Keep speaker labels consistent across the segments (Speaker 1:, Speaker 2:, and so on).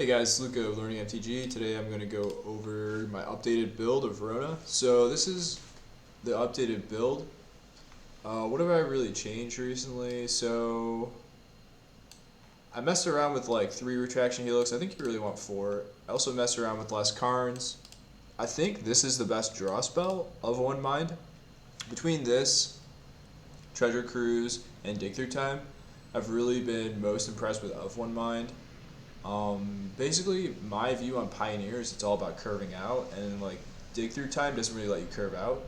Speaker 1: Hey guys, Luca of Learning MTG. Today I'm going to go over my updated build of Rona. So this is the updated build. What have I really changed recently? So I messed around with like 3 retraction helix. I think you really want 4. I also messed around with less Karns. I think this is the best draw spell of One Mind. Between this, Treasure Cruise, and Dig Through Time, I've really been most impressed with Of One Mind. Basically, my view on Pioneers, it's all about curving out, and like Dig Through Time doesn't really let you curve out.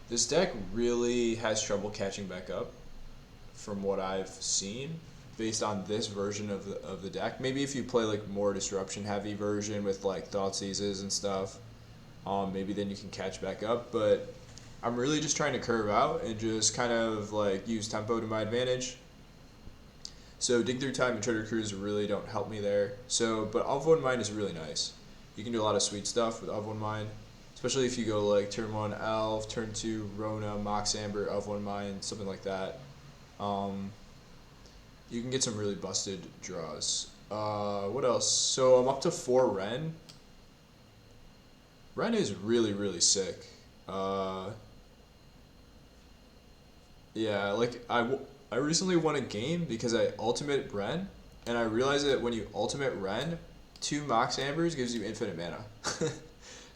Speaker 1: This deck really has trouble catching back up, from what I've seen, based on this version of the deck. Maybe if you play like more disruption heavy version with like Thoughtseizes and stuff, maybe then you can catch back up. But I'm really just trying to curve out and just kind of like use tempo to my advantage. So Dig Through Time and Treasure Cruise really don't help me there. So, but Of One Mind is really nice. You can do a lot of sweet stuff with Of One Mind, especially if you go like turn 1 Elf, turn 2 Rona, Mox Amber, Of One Mind, something like that. You can get some really busted draws. What else? So I'm up to 4 Ren. Ren is really sick. Yeah, like I recently won a game because I ultimate Ren, and I realized that when you ultimate Ren, 2 Mox Ambers gives you infinite mana.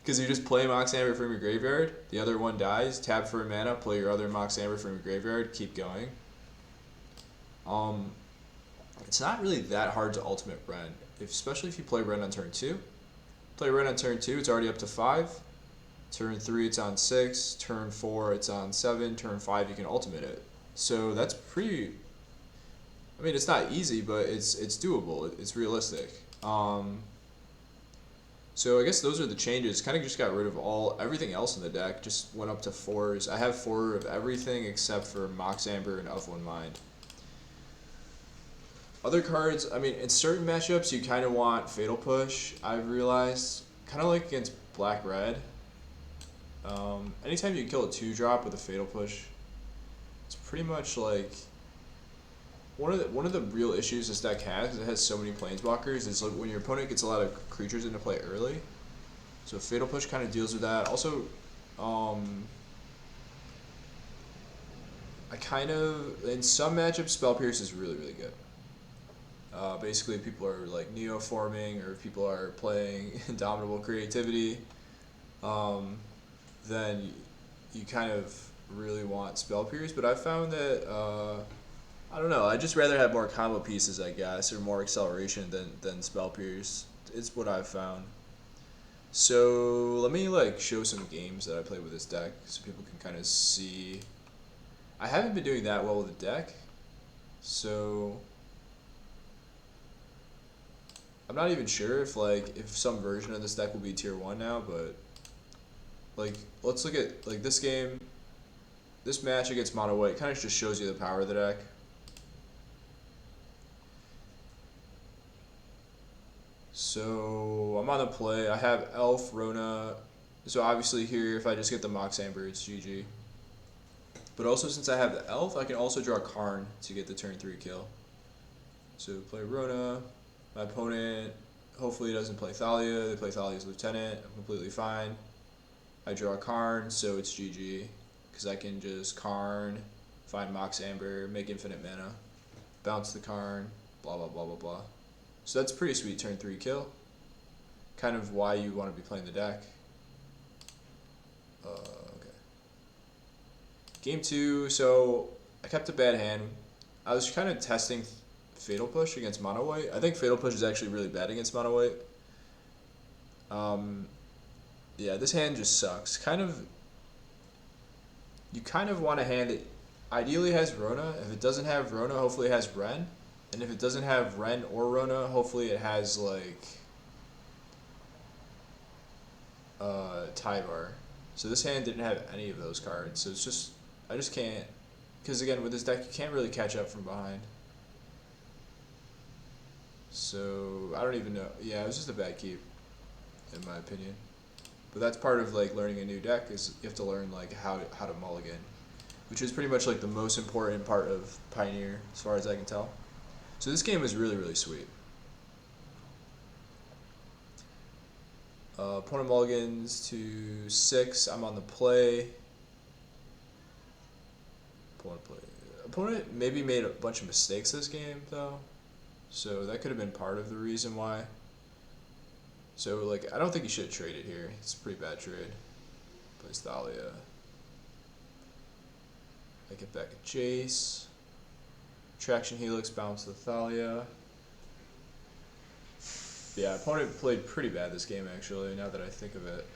Speaker 1: Because you just play Mox Amber from your graveyard, the other one dies, tap for a mana, play your other Mox Amber from your graveyard, keep going. It's not really that hard to ultimate Ren, especially if you play Ren on turn 2. Play Ren on turn 2, it's already up to 5. Turn 3, it's on 6. Turn 4, it's on 7. Turn 5, you can ultimate it. So that's pretty. I mean, it's not easy, but it's doable. It's realistic. So I guess those are the changes. Kind of just got rid of everything else in the deck. Just went up to 4s. I have 4 of everything except for Mox Amber and Of One Mind. Other cards, I mean, in certain matchups, you kind of want Fatal Push. I've realized, kind of like against Black Red. Anytime you can kill a 2-drop with a Fatal Push, it's pretty much like one of the real issues this deck has, because it has so many planeswalkers, is like when your opponent gets a lot of creatures into play early. So Fatal Push kind of deals with that. Also, I kind of, in some matchups, Spell Pierce is really good. Basically, people are like neoforming, or people are playing Indomitable Creativity. Then you kind of really want Spell Pierce, but I found that I don't know. I just rather have more combo pieces, I guess, or more acceleration than Spell Pierce. It's what I've found. So let me like show some games that I played with this deck, so people can kind of see. I haven't been doing that well with the deck, so I'm not even sure if some version of this deck will be tier 1 now, but like let's look at like this game. This match against Mono White kind of just shows you the power of the deck. So I'm on the play. I have Elf, Rona. So obviously here, if I just get the Mox Amber, it's GG. But also since I have the Elf, I can also draw Karn to get the turn 3 kill. So play Rona. My opponent hopefully doesn't play Thalia. They play Thalia's Lieutenant. I'm completely fine. I draw Karn, so it's GG. Because I can just Karn, find Mox Amber, make infinite mana, bounce the Karn, blah blah blah blah blah. So that's pretty sweet turn 3 kill. Kind of why you want to be playing the deck. Okay. Game 2, so I kept a bad hand. I was kind of testing Fatal Push against Mono White. I think Fatal Push is actually really bad against Mono White. Yeah, this hand just sucks. You kind of want a hand that ideally has Rona. If it doesn't have Rona, hopefully it has Ren. And if it doesn't have Ren or Rona, hopefully it has like Tyvar. So this hand didn't have any of those cards. So it's just, I just can't, because again with this deck you can't really catch up from behind. So I don't even know. Yeah, it was just a bad keep, in my opinion. But that's part of like learning a new deck, is you have to learn like how to mulligan, which is pretty much like the most important part of Pioneer as far as I can tell. So this game is really sweet. Opponent mulligans to 6. I'm on the play. Opponent maybe made a bunch of mistakes this game though, so that could have been part of the reason why. So like I don't think he should have traded here. It's a pretty bad trade. Plays Thalia. I get back a Jace. Traction Helix, bounce the Thalia. Yeah, opponent played pretty bad this game actually, now that I think of it.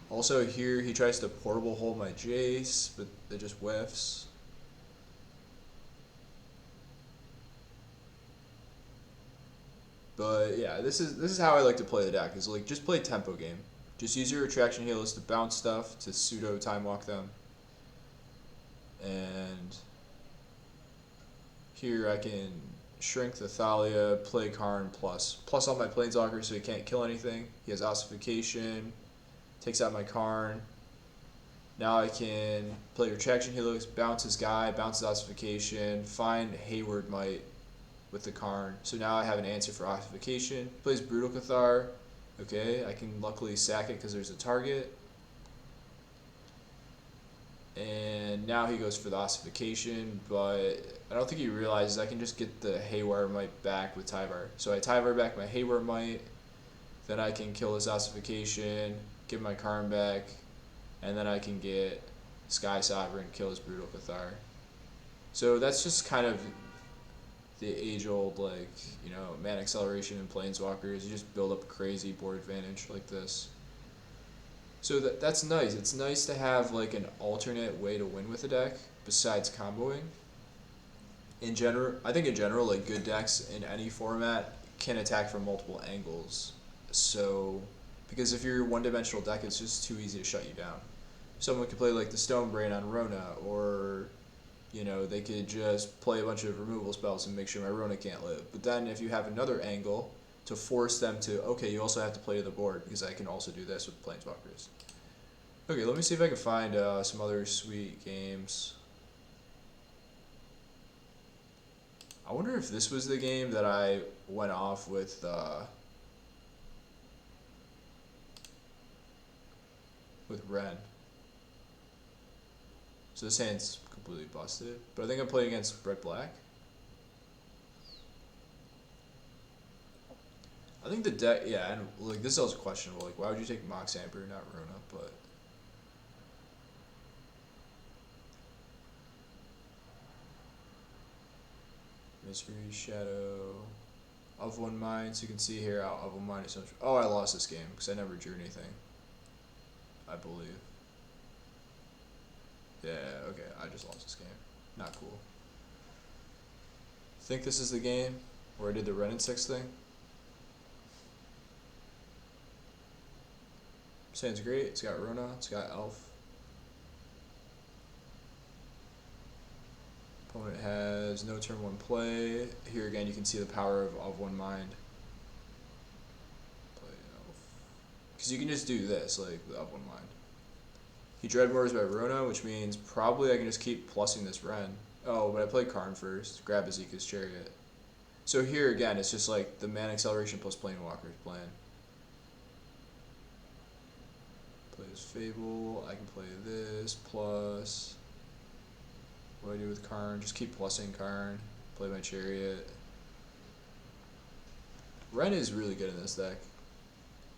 Speaker 1: Also here he tries to portable hold my Jace, but it just whiffs. But yeah, this is how I like to play the deck, is like just play tempo game. Just use your attraction healers to bounce stuff, to pseudo time walk them. And here I can shrink the Thalia, play Karn plus all my planeswalkers so he can't kill anything. He has ossification, takes out my Karn. Now I can play Retraction Helix, bounce his guy, bounce his ossification, find Hayward Might with the Karn. So now I have an answer for ossification. Plays Brutal Cathar. Okay, I can luckily sack it because there's a target. And now he goes for the ossification, but I don't think he realizes I can just get the Haywire Might back with Tyvar. So I Tyvar back my Haywire Might, then I can kill his ossification, give my Karn back, and then I can get Sky Sovereign, kill his Brutal Cathar. So that's just kind of the age-old, like, you know, man acceleration in Planeswalkers. You just build up a crazy board advantage like this. So that's nice. It's nice to have like an alternate way to win with a deck besides comboing. In general, I think in general, like good decks in any format can attack from multiple angles. So, because if you're a one-dimensional deck, it's just too easy to shut you down. Someone could play like the Stone Brain on Rona, or you know, they could just play a bunch of removal spells and make sure my Rona can't live. But then if you have another angle to force them to, okay, you also have to play the board because I can also do this with Planeswalkers. Okay, let me see if I can find some other sweet games. I wonder if this was the game that I went off with Ren. So this hand's completely busted, but I think I'm playing against Red Black. I think the deck, yeah, and like this is also questionable. Like, why would you take Mox Amber, not Rona? But Mystery Shadow, of One Mind. So you can see here how of One Mind is so much. Oh, I lost this game because I never drew anything, I believe. Yeah, okay, I just lost this game. Not cool. Think this is the game where I did the Ren and 6 thing. Sounds great. It's got Rona, it's got Elf. Opponent has no turn 1 play. Here again you can see the power of One Mind. Play Elf. Because you can just do this, like, of One Mind. He Dreadmores by Rona, which means probably I can just keep plussing this Ren. Oh, but I played Karn first. Grab Azeka's Chariot. So here again, it's just like the Man Acceleration plus Planewalker's plan. Plays Fable. I can play this plus. What do I do with Karn? Just keep plussing Karn. Play my Chariot. Ren is really good in this deck.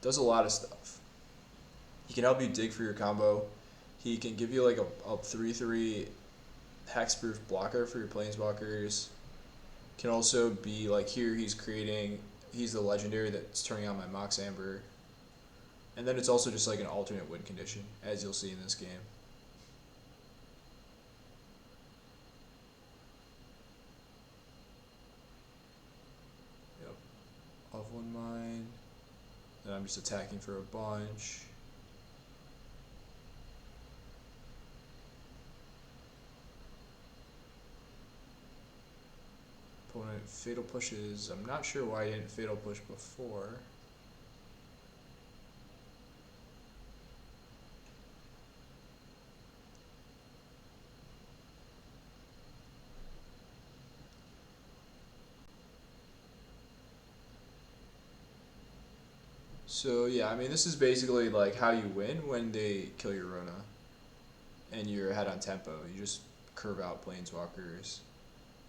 Speaker 1: Does a lot of stuff. He can help you dig for your combo. He can give you like a 3/3 hexproof blocker for your Planeswalkers. Can also be like here he's the legendary that's turning on my Mox Amber. And then it's also just like an alternate win condition, as you'll see in this game. Yep. Of One Mind. Then I'm just attacking for a bunch. Opponent Fatal Pushes. I'm not sure why I didn't Fatal Push before. So yeah, I mean this is basically like how you win when they kill your Rona and you're ahead on tempo. You just curve out planeswalkers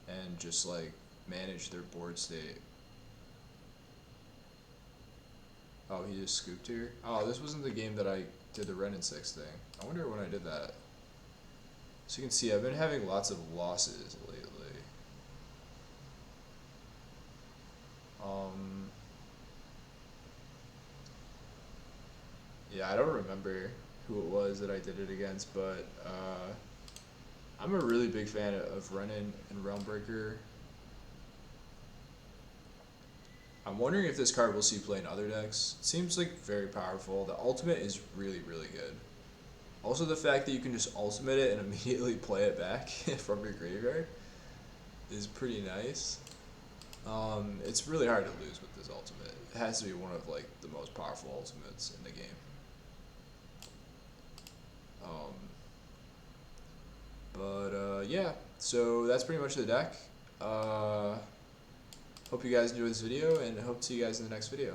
Speaker 1: and just like manage their board state. Oh, he just scooped here. Oh, this wasn't the game that I did the Ren and 6 thing. I wonder when I did that. So you can see I've been having lots of losses lately. Um, yeah, I don't remember who it was that I did it against, but I'm a really big fan of Renin and Realmbreaker. I'm wondering if this card will see play in other decks. It seems like very powerful. The ultimate is really, really good. Also, the fact that you can just ultimate it and immediately play it back from your graveyard is pretty nice. It's really hard to lose with this ultimate. It has to be one of like the most powerful ultimates in the game. Um, yeah, so that's pretty much the deck. Hope you guys enjoyed this video, and hope to see you guys in the next video.